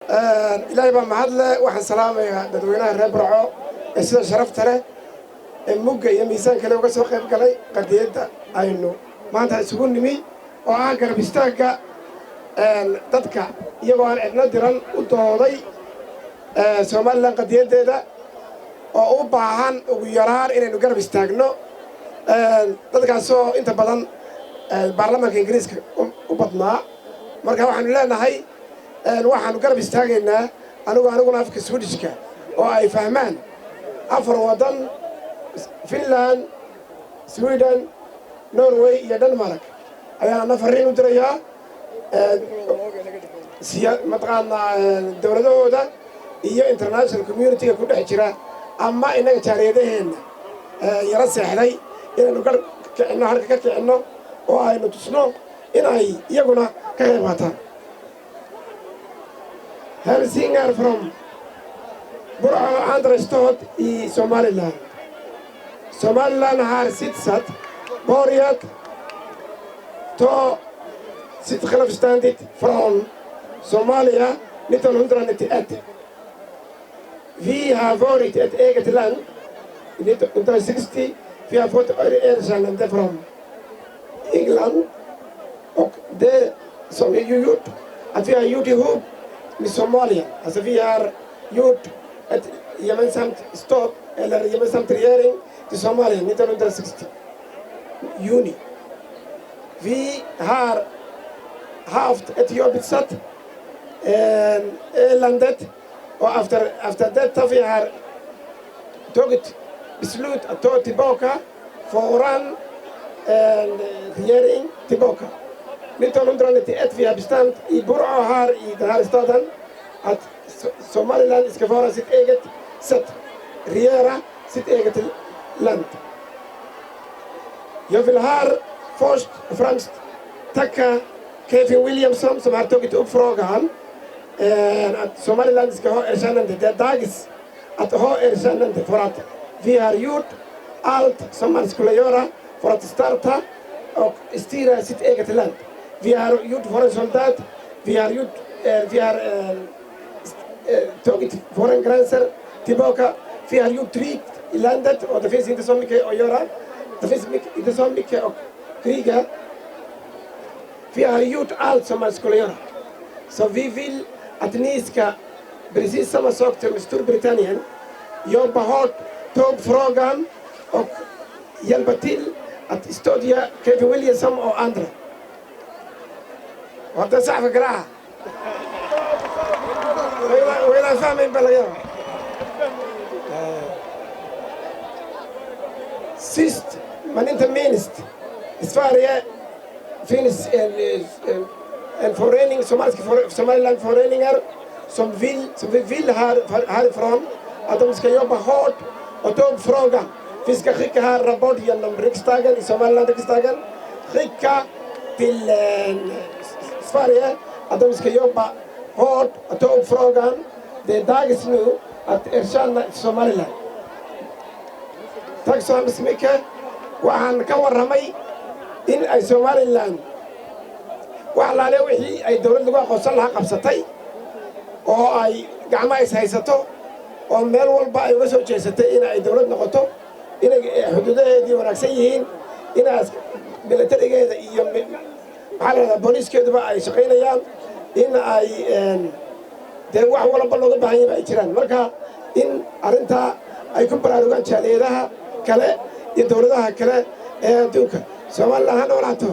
إلهي بمهدله وحن سلامة ددوينها الربرعو السيدة شرفت له الموجة يميزان كله وقصوا خير قلي قديد أينو ما أنت سكون نمي وعاقر بيستاجا تذكر يبغى عندنا درن وتوضي سومالنا قديد ده أو بعهن ويرار إنه نقدر بيستاجنو تذكر سو أنت بدن البرلمان الإنجليزي وبطنا مركب واحد لنا هاي الواحد نقدر بيستاجنا أنا أفكر سويدشكا أو أي فهمان أفر وطن فنلند سويدن نرويج يا دنمارك أيها نفرين ودريا متقنا الدولة ده هي international community كل حجرة أما إنك تريدهن يرسح لي إن نقدر كأنه حركة كأنه وهاي نتصنع إن هاي يقولنا كهباتان Helsinger from Burra Andrestad i Somaliland. Somaliland har sitsat börjat ta sitt självständigt från Somalia 1991. Vi har varit ett eget land 1960. Vi har fått erkännande från England och det som vi har gjort att vi har gjort ihop med Somalia. Alltså vi har gjort ett gemensamt stat eller gemensamt regering till Somalia 1960 juni. Vi har haft ett jobbigt sätt landet och efter detta vi har tagit beslut att ta tillbaka våran regering tillbaka. 1991 vi har bestämt i Burra här i den här staden att Somaliland ska vara sitt eget sätt, regera sitt eget land. Jag vill här först och främst tacka Kevin Williamson som har tagit upp frågan att Somaliland ska ha erkännande. Det är dags att ha erkännande för att vi har gjort allt som man skulle göra för att starta och styra sitt eget land. Vi har gjort våra soldat, vi har tagit våra gränser tillbaka. Vi har gjort krig i landet och det finns inte så mycket att göra. Det finns inte så mycket att kriga. Vi har gjort allt som man skulle göra. Så vi vill att ni ska, precis samma sak till Storbritannien, jobba hårt, ta upp frågan och hjälpa till att stödja Kevin Williamson och andra. وهذا صعب قراءة وإذا فاهمين بلا sist men inte minst i Sverige finns en förening, Somalilandföreningar som vi vill härifrån att de ska jobba hårt och ta upp frågan. Vi ska skicka här rapport genom riksdagen i Somalilandriksdagen, skicka till Sverige att de ska jobba hårt och ta upp frågan. Det är dags nu att erkänna Somaliland. Tack så hemskt mycket. Waxaan ka warramay in ay Somaliland wax laale wixii ay dawladdu uga aqoonsan lahaa qabsatay oo ay gacmaha is haysato oo meel walba ay uga soo jeesatay in ay dawlad noqoto inay xuduudaheedii wanaagsan yihiin inaas militarigeeda iyo booliiskeeduba ay shaqaynayaan in ay dee wax walba looga baahan yahay ay jiraan marka in arrintaa ay ku baraarugaan jaaliyadaha kale iyo dawladaha kale ee adduunka Somaliland ha noolaato